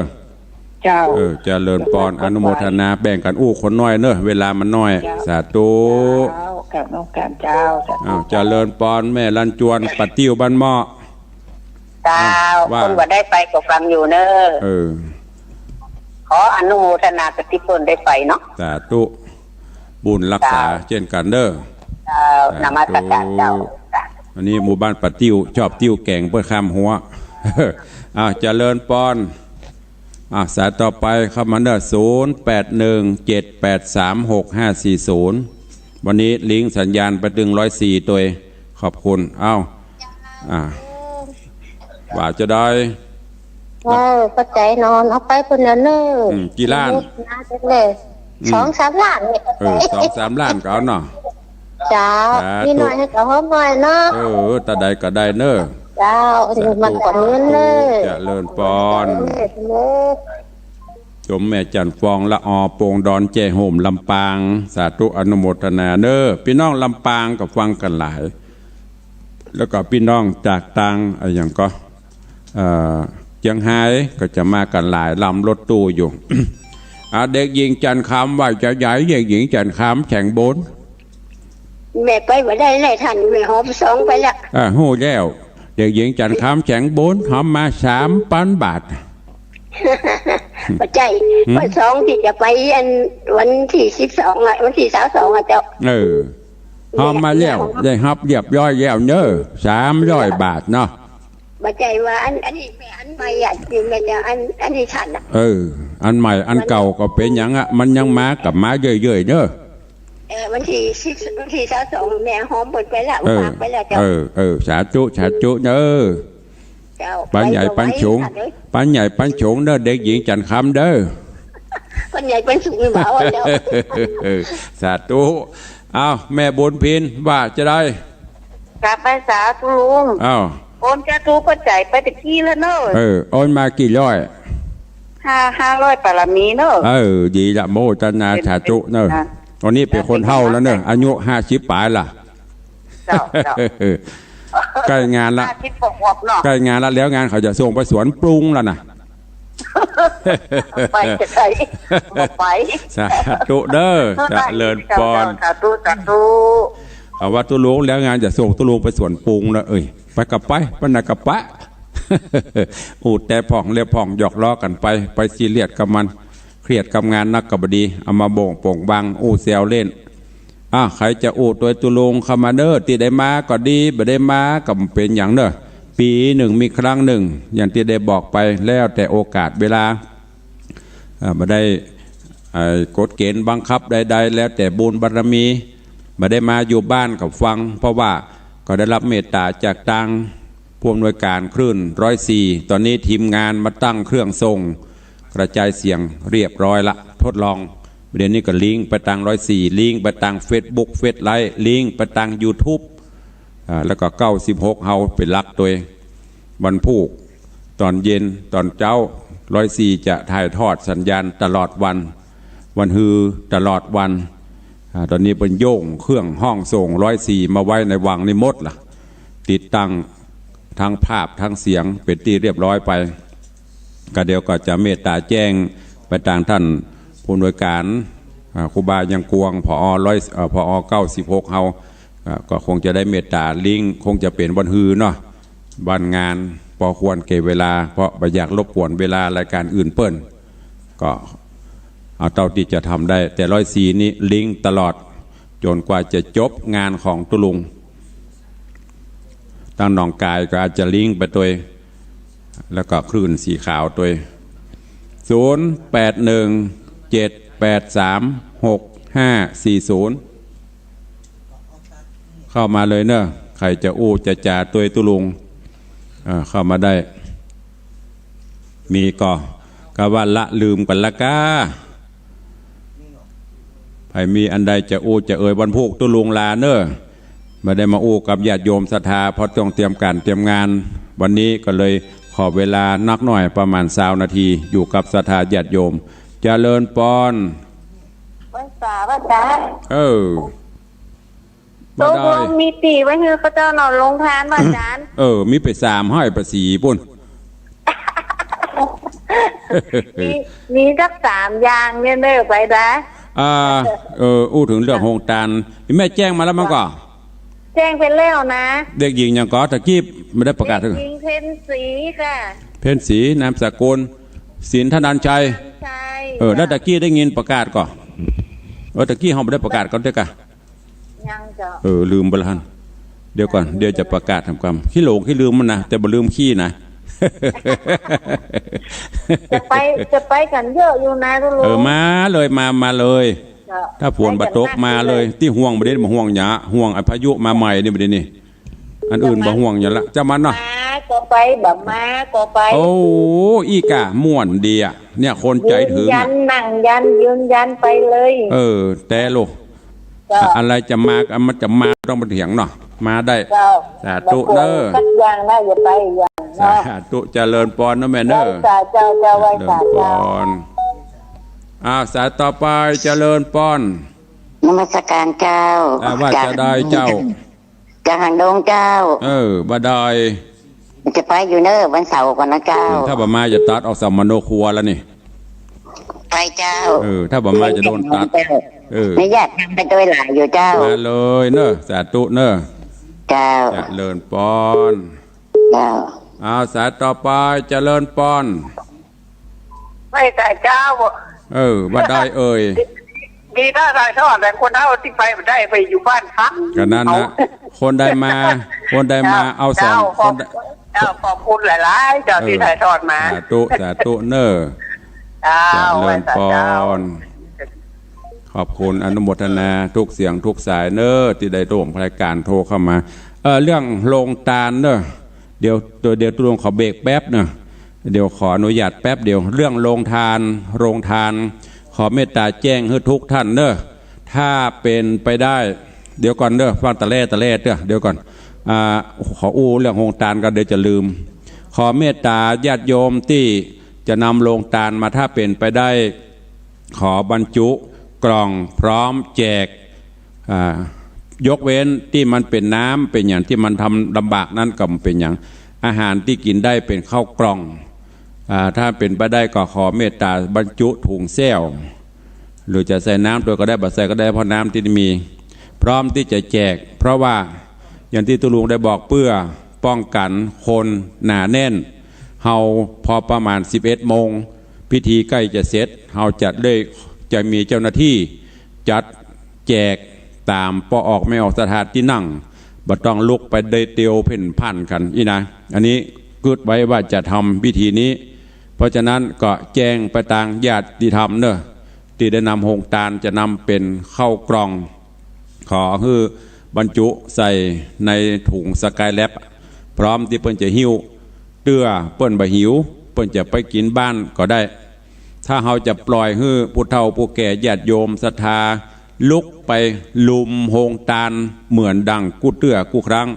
เจ้าเจริญปอนอนุโมทนาแบ่งกันคนน้อยเนอะเวลามันน้อยสาธุกับน้องการเจ้าเจริญปอนแม่ลันจวนปัดติ้วบ้านหม้อเจ้าคนว่าได้ไปก็ฟังอยู่เนอะขออนุโมทนากับที่คนได้ไปเนาะสาธุบุญรักษาเช่นกันเด้อนมัสการเจ้าอันนี้หมู่บ้านปัดติ้วชอบติ้วแก่งเพื่อข้ามหัวเจริญปอนสายต่อไปเข้ามาเด้อ0817836540วันนี้ลิงก์สัญญาณไปถึง104ตัวขอบคุณว่าจะได้ปัจจัยนอนเอาไปคนละเนอกี่ล้าน2-3 ล้านเนี่ย2-3 ล้านก็เอาเนาะจ้าพี่น้อยให้กับหอมหน่อยเนาะแต่ใดก็ได้เนอะ เจ้าที่มันก่อนเงินเลย เจริญพรชมแม่จันฟองละออโปงดอนแจโฮมลำปางสาธุอนุโมทนาเด้อพี่น้องลำปางก็ฟังกันหลาย แล้วก็พี่น้องจากต่างอย่างก็เจียงไฮ้ก็จะมากันหลายลำรถตู้อยู่ เด็กหญิงจันคำว่าจะย้ายเด็กหญิงจันคำแข่งบนแม่ไปมาได้ไหนทันแม่หอบสองไปละหูแล้วเด็กหญิงจันคำแข่งบนหอมมา3,000 บาทปัจจัยวันสองที่จะไปวันที่12วันที่22เจ้าหอมมาแล้วได้ฮับเรียบร้อยแล้วเนอะ300 บาทเนาะปัจจัยว่าอันนี้แม่อันใหม่อยู่แม่จะอันนี้ทันอันใหม่อันเก่าก็เป็นอย่างมันยังมากับมาเยอะๆเนอะวันที่22แม่หอมหมดไปแล้วฝากไปแล้วเจ้าสาธุเนอะปันใหญ่ปันฉงปันใหญ่ปันฉงเด้อเด็กหญิงจันคำเด้อปันใหญ่ปันสูงไม่บอกเจ้าสาธุอ้าวแม่บุญพินว่าจะได้กลับไปสาธุลุงอ้าวโอนจะทูก็จ่ายไปตะกี้แล้วเนอะโอนมากี่ร้อย500ปรมีเนอะดีละโมทนาสาธุเนอะตอนนี้เป็นคนเฒ่าแล้วเนอะอายุ50ปลายล่ะใกล้งานละใกล้งานละแล้วงานเขาจะส่งไปสวนปรุงแล้วนะไปจะไปไปสาธุเด้อจะเลิศพรสาธุเอาว่าตุลุงแล้วงานจะส่งตุลุงไปสวนปรุงแล้วไปกับไปปนกับปะแต่ผ่องเรียบผ่องหยอกล้อกันไปซีเรียสกับมันเครียดกับงานนักกับบดีเอามาโบ่งโป่งบังแซวเล่นใครจะตัวตุลุงคามาเดอร์ตีได้มาก็ดีบ่ได้มาก็เป็นอย่างเนอะปีหนึ่งมีครั้งหนึ่งอย่างที่ได้บอกไปแล้วแต่โอกาสเวลาบ่ได้กฎเกณฑ์บังคับใดๆแล้วแต่บุญบารมีบ่ได้มาอยู่บ้านกับฟังเพราะว่าก็ได้รับเมตตาจากทางผู้อำนวยการคลื่น104ตอนนี้ทีมงานมาตั้งเครื่องส่งกระจายเสียงเรียบร้อยละทดลองเดี๋ยวนี้ก็ลิงก์ไปทาง104ลิงก์ไปทาง Facebook เฟซไลฟ์ลิงก์ไปทาง YouTube แล้วก็96เฮาเป็นหลักตัวเองวันพุธตอนเย็นตอนเช้า104จะถ่ายทอดสัญญาณตลอดวันฮือตลอดวันตอนนี้เป็นโย่งเครื่องห้องส่ง104มาไว้ในวังนิมดล่ะติดตั้งทั้งภาพทั้งเสียงเป็นที่เรียบร้อยไปก็เดี๋ยวก็จะเมตตาแจ้งไปทางท่านผู้อำนวยการครูบายังกวงผอ96เฮาก็คงจะได้เมตตาลิงคงจะเป็นวันฮือเนาะวันงานพอควรเก็บเวลาเพราะไม่อยากรบกวนเวลารายการอื่นเปิ้นก็เอาเท่าที่จะทำได้แต่104นี้ลิงตลอดจนกว่าจะจบงานของตุลุงตั้งหนองกายก็อาจจะลิงไปตัวแล้วก็คลื่นสีขาวตัว0817836540เข้ามาเลยเนอะใครจะจะจ่าตัวตุลุงเข้ามาได้มีก็ว่าละลืมกันละก้าใครมีอันใดจะจะวันพุธตุลุงลาเนอะมาได้มากับญาติโยมศรัทธาเพราะต้องเตรียมการเตรียมงานวันนี้ก็เลยขอเวลานักหน่อยประมาณ20 นาทีอยู่กับศรัทธาญาติโยมเจริญพรภาษาว่าจ้าตกลงมีตีไว้คือพระเจ้านอนลงทานว่าจานมีไป3ห้อยประสีปุ่นมีสัก3อย่างเนี่ยเลิกไปนะถึงเรื่องโฮงตานแม่แจ้งมาแล้วมั้งก็แจ้งเป็นแล้วนะเด็กหญิงยังก็ตะกี้ไม่ได้ประกาศถึงหญิงเพ็ญศรีค่ะเพ็ญศรีนามสกุลศิลธนันชัยแล้วตะกี้ได้ยินประกาศก่อนตะกี้เขาไม่ได้ประกาศก่อนเด็กอะยังจะลืมไปแล้วเดี๋ยวก่อนเดี๋ยวจะประกาศทำกรรมขี้หลงขี้ลืมมันนะแต่บ่ลืมขี้นะจะไปกันเยอะอยู่นะทุกลุงมาเลยมาเลยถ้าฝนบัดตกมาเลยที่ห่วงประเด็นมาห่วงหยาห่วงพายุมาใหม่นี่ประเด็นนี่อันอื่นบ่ห่วงอย่างละจะมันเนาะก็ไปแบบมาก็ไปอีกะม่วนดีอ่ะเนี่ยคนใจถึงยันนั่งยันยืนยันไปเลยแต่ลูกอะไรจะมามันจะมาต้องมาเถียงเนาะ มาได้ เจ้า สาธุเด้อ สักอย่างน่าจะไปอย่าง สา เนาะ ธุเจริญพรนะแม่เด้อ สาเจ้าเจ้าไว้ เจริ สา ญพ เจ้าร สายต่อไปเจริญพร นมัสการเจ้า ว่าจะได้เจ้า จากหางดงเจ้า บ่ได้ จะไปอยู่เนอะวันเสาร์ก่อนนะเจ้า ถ้าบ่มาจะตัดออกสามโนครัวแล้วนี่ ไปเจ้า ถ้าบ่มาจะโดนตัดไม่อยากทำไปโดยหลายอยู่เจ้า มาเลยเนอะสาธุเนอะ เจ้า เจริญพร เจ้า สายต่อไปเจริญพร ไม่แต่เจ้า บ่ได้ดีถ้าได้ทอดแต่คนเท่าที่ไปมันได้ไปอยู่บ้านพัก ก็นั่นนะคนใดมาเอาสองคนเจ้าขอบคุณหลายๆเจ้าที่ถ่ายทอดมา สาธุเนอะ เจ้า เจริญพรขอบคุณอนุโมทนาทุกเสียงทุกสายเนอะที่ได้ร่วมรายการโทรเข้ามาเรื่องโรงทานเนอะเดี๋ยวตัวลงขอเบรกแป๊บเนอะเดี๋ยวขออนุญาตแป๊บเดียวเรื่องโรงทานขอเมตตาแจ้งให้ทุกท่านเนอะถ้าเป็นไปได้เดี๋ยวก่อนเนอะฟังตะเล่เดี๋ยวก่อนขอเรื่องโรงทานก็เดี๋ยวจะลืมขอเมตตาญาติโยมที่จะนำโรงทานมาถ้าเป็นไปได้ขอบรรจุกล่องพร้อมแจกยกเว้นที่มันเป็นน้ำเป็นอย่างที่มันทำลำบากนั้นก็เป็นอย่างอาหารที่กินได้เป็นข้าวกล่องถ้าเป็นไปได้ก็ขอเมตตาบรรจุถุงแซวหรือจะใส่น้ำตัวก็ได้บัดใส่ก็ได้เพราะน้ำที่มีพร้อมที่จะแจกเพราะว่าอย่างที่ตุลุงได้บอกเพื่อป้องกันคนหนาแน่นเฮาพอประมาณ11 โมงพิธีใกล้จะเสร็จเฮาจะมีเจ้าหน้าที่จัดแจกตามพอออกไม่ออกสถานที่นั่งบ่ต้องลุกไปได้เตียวเพ่นพ่านกันนะอันนี้กึดไว้ว่าจะทำพิธีนี้เพราะฉะนั้นก็แจ้งไปทางญาติธรรมเนอะที่ได้นำโฮงทานจะนำเป็นเข้ากล่องขอคือบรรจุใส่ในถุงสกายแลบพร้อมที่เปิ้นจะหิ้วเตื้อเปิ้นบ่หิวเปิ้นจะไปกินบ้านก็ได้ถ้าเราจะปล่อยให้ผู้เฒ่าผู้แก่ญาติโยมศรัทธาลุกไปลุมโฮงทานเหมือนดังกู้เตื้อกู้ครั้ง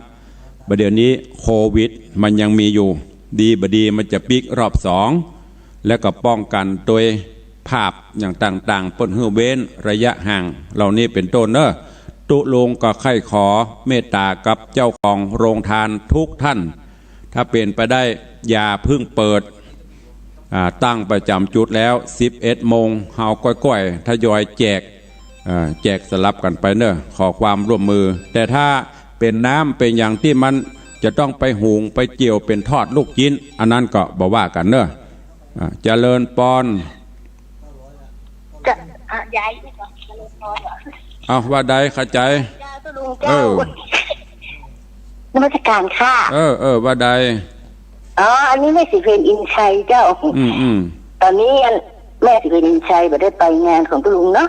ประเดี๋ยวนี้โควิดมันยังมีอยู่ดีบดีมันจะปิกรอบ2แล้วก็ป้องกันโดยภาพอย่างต่างๆเปิ้นให้เว้นระยะห่างเหล่านี้เป็นต้นเนอะตุลงก็ไข้ขอเมตตากับเจ้าของโรงทานทุกท่านถ้าเป็นไปได้อย่าพึ่งเปิดตั้งประจำจุดแล้ว11 โมงเฮาก้อยๆทยอยแจกสลับกันไปเนอะขอความร่วมมือแต่ถ้าเป็นน้ำเป็นอย่างที่มันจะต้องไปหุงไปเจียวเป็นทอดลูกชิ้นอันนั้นก็บอกว่ากันเนอะเจริญพรย้ายว่าใดเข้าใจนมัสการค่ะว่าใดอันนี้แม่สิเพนอินชัยเจ้าตอนนี้แม่สิเพนอินชัยบ่ได้ไปงานของตุลุงเนาะ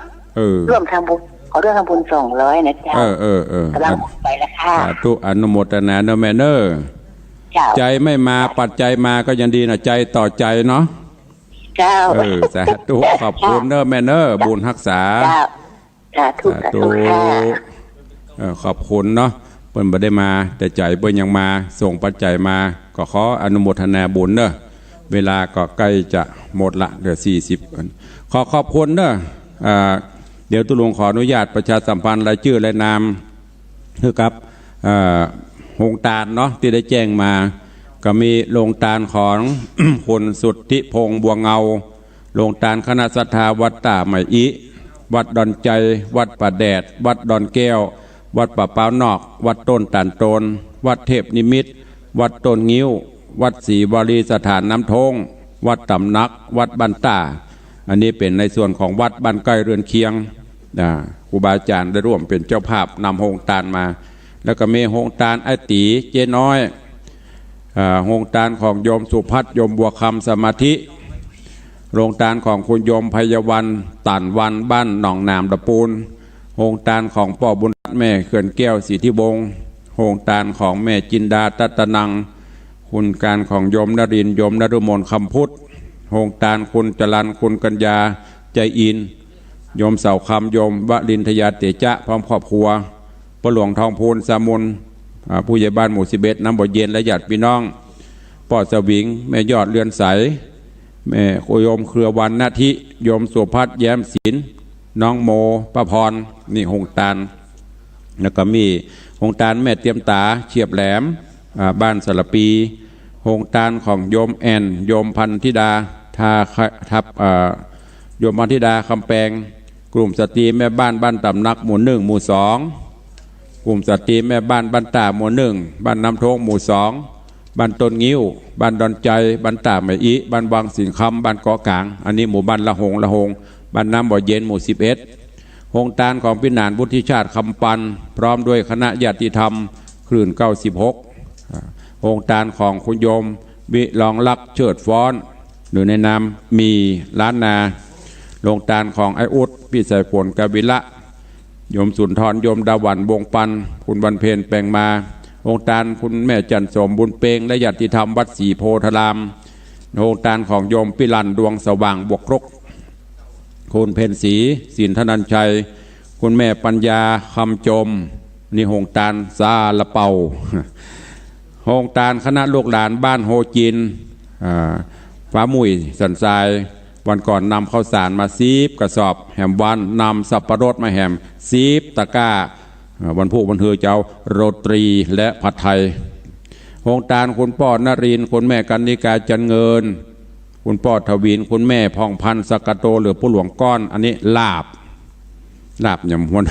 ร่วมทำบุญขอร่วมทำบุญ200นะเจ้ากำลังไปแล้วค่ะสาธุอนุโมทนาเนอะแม่เนอะใจไม่มาปัจจัยมาก็ยังดีนะใจต่อใจเนาะเจ้าสาธุขอบคุณเนอะแม่เนอะบุญรักษาสาธุขอบคุณเนาะเปิ้นบ่ได้มาแต่ใจเปิ้นยังมาส่งปัจจัยมาก็ขออนุโมทนาบุญเนอะเวลาก็ใกล้จะหมดละเหลือ40ขอบคุณเนอะเดี๋ยวตุลงขออนุญาตประชาสัมพันธ์รายชื่อและนามคือกับโฮงทานเนาะที่ได้แจ้งมาก็มีโรงทานของ คุณสุทธิพงษ์บัวเงาโรงทานคณะศรัทธาวัดตาใหม่อิวัดดอนใจวัดป่าแดดวัดดอนแก้ววัดป่าเป้านอกวัดต้นตันโตนวัดเทพนิมิตรวัดต้นงิ้ววัดศรีวลีสถานน้ำทงวัดตำนักวัดบันตาอันนี้เป็นในส่วนของวัดบ้านใกล้เรือนเคียงครูบาอาจารย์ได้ร่วมเป็นเจ้าภาพนำโฮงทานมาแล้วก็มีโฮงทานไอตีเจ๊น้อยโฮงทานของโยมสุพัฒน์โยมบัวคำสมาธิโรงทานของคุณโยมพยวันตันวันบ้านหนองนามตะปูนโฮงทานของป่อบุญแม่เขื่อนแก้วสิทธิวงศ์โฮงทานของแม่จินดาตัตนังคุณการของโยมนรินทร์โยมนฤมลคำพุทธโฮงทานคุณจรัญคุณกัญญาใจอินโยมเสาคำโยมวลินทยาเตจะพร้อมครอบครัวประหลวงทองพูนสามุน ผู้ใหญ่บ้านหมู่11น้ำบ่อเย็นและญาติพี่น้องป่อสวิงแม่ยอดเรือนใสแม่โยมเครือวันนาทิโยมสุพัฒน์แย้มศิลป์น้องโมประพรนี่หงตาลแล้วก็มีหงตาลแม่เตรียมตาเฉียบแหลมบ้านสระปีหงตาลของโยมแอนโยมพันธิดาทาทับโยมพันธิดาคำแปงกลุ่มสตรีแม่บ้านบ้านตำนักหมู่1หมู่2กลุ่มสตรีแม่บ้านบ้านตาหมู่1บ้านน้ำทงหมู่2บ้านต้นงิ้วบ้านดอนใจบ้านตาแม่อิบ้านวังสินคำบ้านเกาะกลางอันนี้หมู่บ้านละหงบ้านน้ำบ่อเย็นหมู่11หงตาลของพินานบุธิชาติคำปันพร้อมด้วยคณะญาติธรรมคลื่น96หงตาลของคุณโยมวิลองลักษ์เชิดฟ้อนหรือในนามมีล้านนาหงตาลของไออุดพี่สายฝนกบิละโยมสุนทรโยมดาวันวงปันคุณวันเพ็ญแปลงมาหงตาลคุณแม่จันสมบุญเปงและญาติธรรมวัดศรีโพธารามหงตาลของโยมปิลันดวงสว่างบวกครกคุณเพ็ญศรีสินธนันชัยคุณแม่ปัญญาคำจมนี่หงตาลซาละเปาหงตาลคณะลูกหลานบ้านโฮจินฟ้ามุยสันทรายวันก่อนนำข้าวสารมาซีบกระสอบแหมวันนำสับปะรดมาแหมซีบตะก้าวันพุธวันเธอเจ้าโรตรีและผัดไทยหงตาลคุณพ่อนรินคุณแม่กันนิกาจันเงินคุณพ่อทวินคุณแม่พองพันธ์สกโตหรือผู้หลวงก้อนอันนี้ลาบอย่างมวน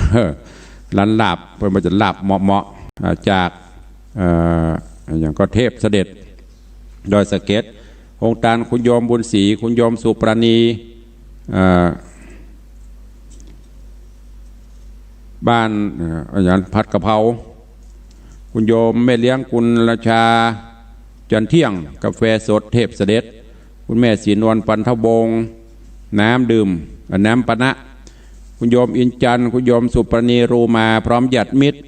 ลันลาบเพื่อมาจะลาบเหมาะจากอย่างก็เทพเสด็จโดยสเก็ตหงตาลคุณโยมบุญศรีคุณโยมสุปราณีบ้านอย่างผัดกะเพราคุณโยมแม่เลี้ยงคุณราชาจันเที่ยงกาแฟสดเทพเสด็จคุณแม่ศรีนวลปันทวงศ์น้ำดื่มน้ำปนะคุณโยมอินจันคุณโยมสุปราณีรูมาพร้อมญาติมิตร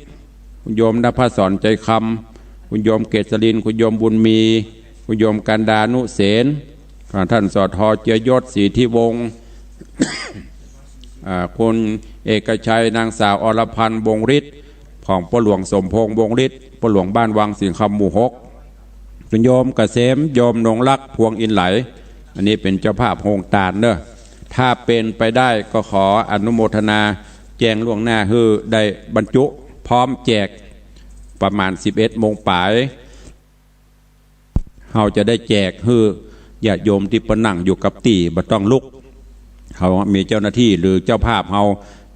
คุณโยมนภสอนใจคำคุณโยมเกษรินคุณโยมบุญมีคุณโยมกันดานุเสนท่านสอทอเจียยศศรีทิวงศ์คุณเอกชัยนางสาวอรพันธ์วงฤทธิ์ของพ่อหลวงสมพงษ์วงฤทธิ์พ่อหลวงบ้านวังสิงคำหมู่6คุณโยมเกษมโยมนงลักษ์พวงอินไหลอันนี้เป็นเจ้าภาพหงตาลเนอะถ้าเป็นไปได้ก็ขออนุโมทนาแจ้งล่วงหน้าคือได้บรรจุพร้อมแจกประมาณ11 โมงป่ายเราจะได้แจกคือญาติโยมที่ประนั่งอยู่กับตีบ่ต้องลุกเขามีเจ้าหน้าที่หรือเจ้าภาพเรา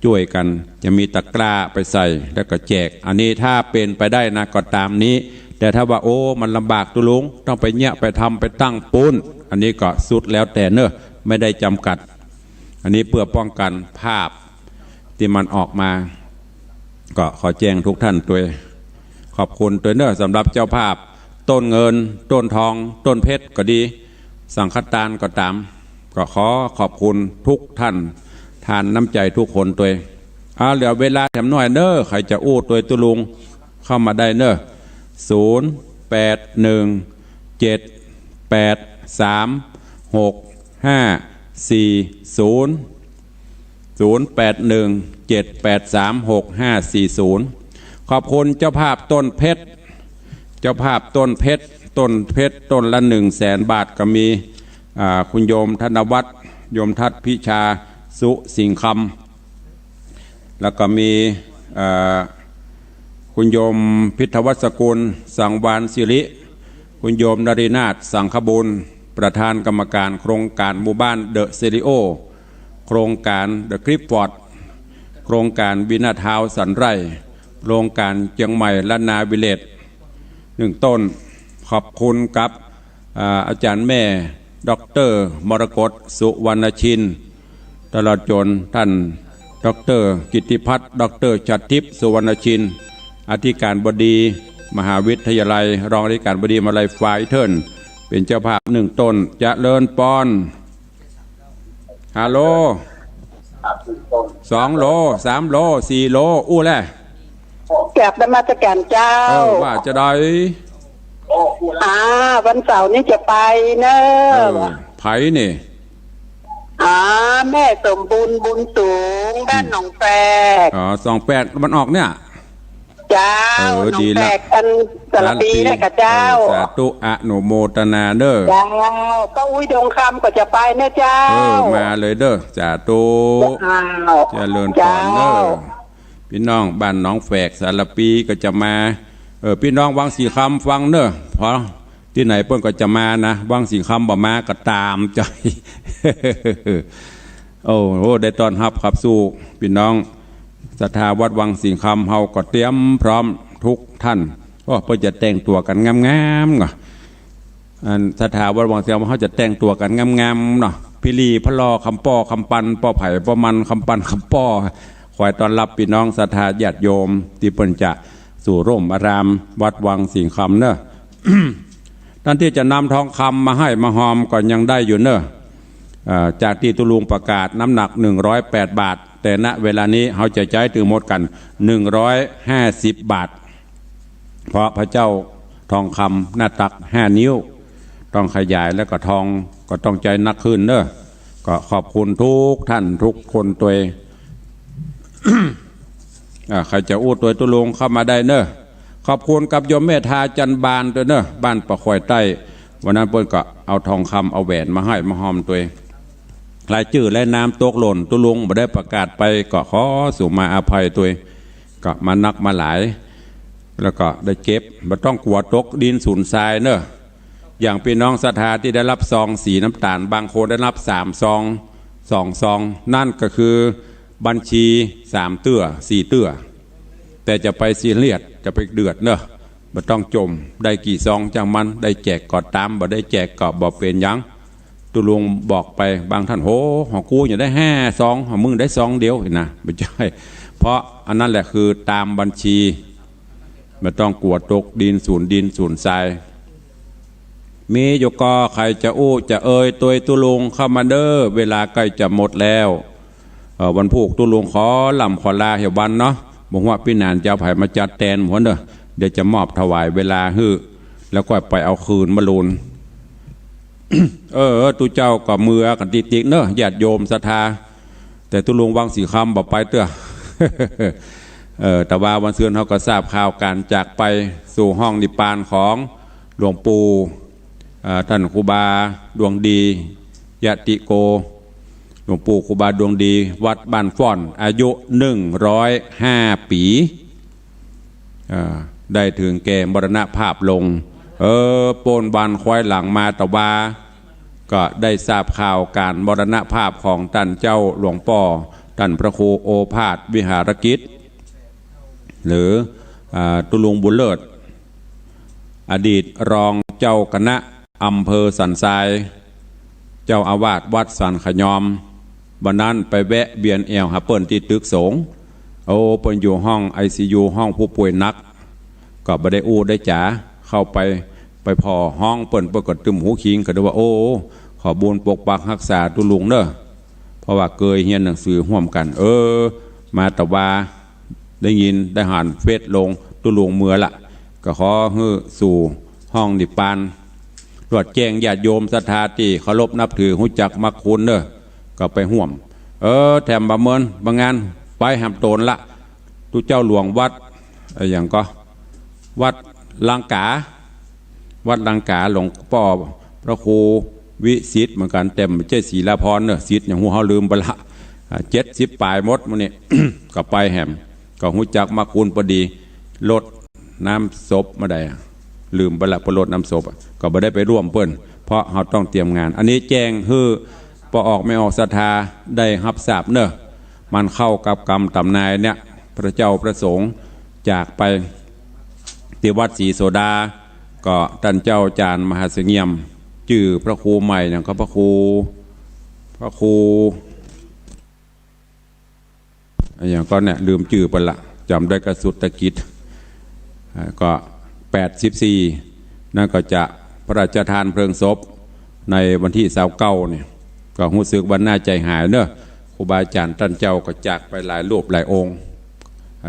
ช่วยกันจะมีตะกร้าไปใส่แล้วก็แจกอันนี้ถ้าเป็นไปได้นะก็ตามนี้แต่ถ้าว่าโอ้มันลำบากตุลุงต้องไปเนี่ยไปทำไปตั้งปูนอันนี้ก็สุดแล้วแต่เนอะไม่ได้จำกัดอันนี้เพื่อป้องกันภาพที่มันออกมาก็ขอแจ้งทุกท่านตัวขอบคุณตัวเนอะสำหรับเจ้าภาพต้นเงินต้นทองต้นเพชรก็ดีสังฆทานก็ตามก็ขอขอบคุณทุกท่านทานน้ำใจทุกคนตัวเหลือเวลาแถมหน่อยเนอะใครจะอู้ตัวตุลุงเข้ามาได้เนอะ0817836540ขอบคุณเจ้าภาพต้นเพชรเจ้าภาพต้นเพชรต้นละ100,000 บาทก็มีคุณโยมธนวัฒน์โยมทัศพิชาสุสิงคำแล้วก็มีคุณโยมพิทวัสกุลสังวานศิริคุณโยมนรินาถสังขบุญประธานกรรมการโครงการหมู่บ้านเดอะซิริโอโครงการเดอะคลิปฟอร์ดโครงการวินาทาวสันไร่โครงการเชียงใหม่ล้านนาวิเลจ1 ต้นขอบคุณกับอาจารย์แม่ดร.มรกตสุวรรณชินตลอดจนท่านดร.กิตติพัฒน์ดร.ชัดทิพย์สุวรรณชินอธิการบดีมหาวิทยาลัยรองอธิการบดีมหาวิทยาลัยฝ่ายเทิร์นเป็นเจ้าภาพ1 ต้นเจริญปอนฮัลโหล2 โล 3 โล 4 โลอู้แหละกลับนมัสการเจ้าว่าจะได้วันเสาร์นี้จะไปเนอะไผ่นี่แม่สมบูรณ์บุญสูงบ้านหนองแปก28มันออกเนี่ย เจ้าน้องแตกอันสารปีนะกับเจ้าสาธุอนุโมทนาเด้อเจ้าก็อุ้ยดงคำก็จะไปนะเจ้ามาเลยเด้อสาธุเจริญพรเด้อพี่น้องบ้านน้องแฝกสารปีก็จะมาพี่น้องวังสีคำฟังเด้อเพราะที่ไหนเพิ่นก็จะมานะวังสีคำบ่มาก็ตามใจ โอ้โหได้ตอนรับขับสู่พี่น้องศรัทธาวัดวังสิงคำเฮาก็เตรียมพร้อมทุกท่านเพื่อจะแต่งตัวกันงามๆเนาะศรัทธาวัดวังสิงคำเฮาจะแต่งตัวกันงามๆเนาะพิลีพะลอคำป้อคำปันป้อไผ่ป้อมันคำปันคำป้อคอยต้อนรับพี่น้องศรัทธาญาติโยมที่เพิ่นจะสู่ร่มอารามวัดวังสิงคำเนอะ ท่านที่จะนำทองคำมาให้มาหอมก่อนยังได้อยู่เนอะจากที่ตุลุงประกาศน้ำหนัก108 บาทแต่ณเวลานี้เขาจะใช้ถือหมดกัน150 บาทเพราะพระเจ้าทองคำหน้าตัก5 นิ้วต้องขยายแล้วก็ทองก็ต้องใจนักขึ้นเนอะก็ขอบคุณทุกท่านทุกคนตัว ใครจะอู้ตัวตุลุงเข้ามาได้เนอะขอบคุณกับโยมเมธาจันบานตัวเนอะบ้านประคอยใต้วันนั้นเพิ่นก็เอาทองคำเอาแหวนมาให้มาหอมตัวรายชื่อและน้ำตกหล่นตุลุงบ่ได้ประกาศไปก็ขอสู่มาอภัยตัวก็มานักมาหลายแล้วก็ได้เก็บบ่ต้องกลัวตกดินสูญทรายเนอะอย่างพี่น้องศรัทธาที่ได้รับซองสีน้ำตาลบางคนได้รับ3 ซอง2 ซองนั่นก็คือบัญชี3 เตื้อ4 เตื้อแต่จะไปซีเรียสจะไปเดือดเนอะบ่ต้องจมได้กี่ซองจังมันได้แจกก็ตามบ่ได้แจกก็บ่เป็นยังตุลุงบอกไปบางท่านโหของกูอย่าได้5 ซองของมึงได้ซองเดียวนะไม่ใช่เพราะอันนั้นแหละคือตามบัญชีไม่ต้องกลัวตกดินสูญทรายมีอยู่ก็ใครจะอู้จะเอ่ยตัวตุลุงเข้ามาเด้อเวลาใกล้จะหมดแล้ววันพุธตุลุงขอลำขอลาเหี่ยววันเนาะบอกว่าพี่นานจะเอาไผ่มาจัดแทนหัวเด้อเดี๋ยวจะมอบถวายเวลาฮื้อแล้วก็ไปเอาคืนมาลูน ตุเจ้าก็มือกันติกเนอะญาติโยมศรัทธาแต่ตุลุงวังสีคำบอกไปเตื้อ แต่ว่าวันเสาร์เขาก็ทราบข่าวการจากไปสู่ห้องนิพพานของหลวงปู่ท่านครูบาดวงดียติโกหลวงปู่ครูบาดวงดีวัดบ้านฟ่อนอายุ105 ปีได้ถึงแก่มรณภาพลงโปนบานควายหลังมาตะวาก็ได้ทราบข่าวการมรณภาพของท่านเจ้าหลวงป่อท่านพระครูโอภาสวิหารกิจหรือตุลุงบุญเลิศอดีตรองเจ้าคณะอำเภอสันทรายเจ้าอาวาสวัดสันขยอมวันนั้นไปแวะเบียนแอลหาเปิ่นที่ตึกสงเปิ่นอยู่ห้อง ICU ห้องผู้ป่วยหนักก็บ่ได้อู้ได้จ๋าเข้าไปพอห้องเปิ่นปรากฏตึมหูคิงก็ได้ว่าขอบุญปกปักรักษาตุลุงเนอะเพราะว่าเคยเรียนหนังสือร่วมกันมาตะวาได้ยินได้หันเฟซลงตุลุงเมื่อละก็ขอฮื้อสู่ห้องนิพพานตรวจแจ้งญาติโยมศรัทธาที่เคารพนับถือหูจักมักคุณเนอะก็ไปห่วมแถมบะเมินบางงานไปหามโตนละตุเจ้าหลวงวัดอย่างก็วัดลังกาหลวงพ่อพระครูวิสิตเหมือนกันเต็มเจ้าศรีลาพรเนอะสิทธิ์อย่างหัวเขาลืมไปละ70 ปลายมดมันนี่ ก็ไปแหมก็หูจักมักคุณพอดีลดน้ำศพมาได้ลืมไปละประลดน้ำศพก็ไม่ได้ไปร่วมเปิ้นเพราะเราต้องเตรียมงานอันนี้แจ้งฮื้อพอออกไม่ออกศรัทธาได้รับทราบเนอะมันเข้ากับกรรมตำนายเนี่ยพระเจ้าประสงค์จากไปที่วัดศรีโสดาก็ท่านเจ้าจารย์มหาเสงี่ยมชื่อพระครูใหม่เนี่ยก็พระครูอย่างก็เนี่ยลืมชื่อไปละจำได้กระสุดตะกิจก็84นั่นก็จะพระราชทานเพลิงศพในวันที่29เนี่ยก็รู้สึกวันหน้าใจหายเนอะครูบาอาจารย์ท่านเจ้าก็จากไปหลายรูปหลายองค์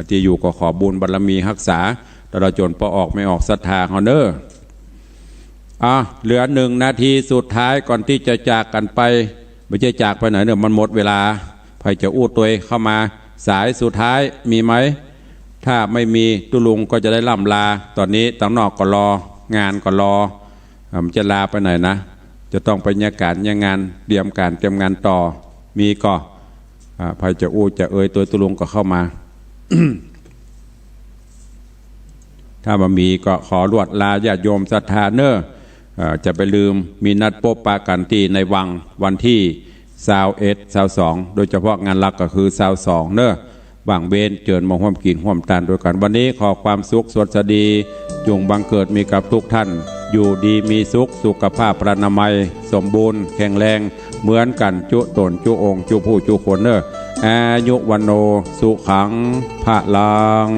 ที่อยู่ก็ขอบุญบารมีรักษาตลอดจนพอออกไม่ออกศรัทธาเขาเนอะเหลือ1 นาทีสุดท้ายก่อนที่จะจากกันไปไม่ใช่จากไปไหนเนี่ยมันหมดเวลาใครจะอู้ตัวเข้ามาสายสุดท้ายมีไหม ถ้าไม่มีตุลุงก็จะได้ล่ำลาตอนนี้ตั้งนอกก็รองานก็รอมันจะลาไปไหนนะจะต้องไปยากาศยงานเตรียมงานต่อมีก็ภัยจะอู้จะเอ่ยตัวตุลุงก็เข้ามา ถ้ามามีก็ขอรวดลาญาติโยมศรัทธาเนอจะไปลืมมีนัดพบปะกันที่ในวังวันที่21 22โดยเฉพาะงานหลักก็คือ22เนอะว่างเบนเจิญมาห่วมกินห่วมทานด้วยกันวันนี้ขอความสุขสวัสดีจงบังเกิดมีกับทุกท่านอยู่ดีมีสุขภาพพระนามัยสมบูรณ์แข็งแรงเหมือนกันจุตนจุองค์จุผู้จุคนเนอะอายุวันโนสุขังพระลัง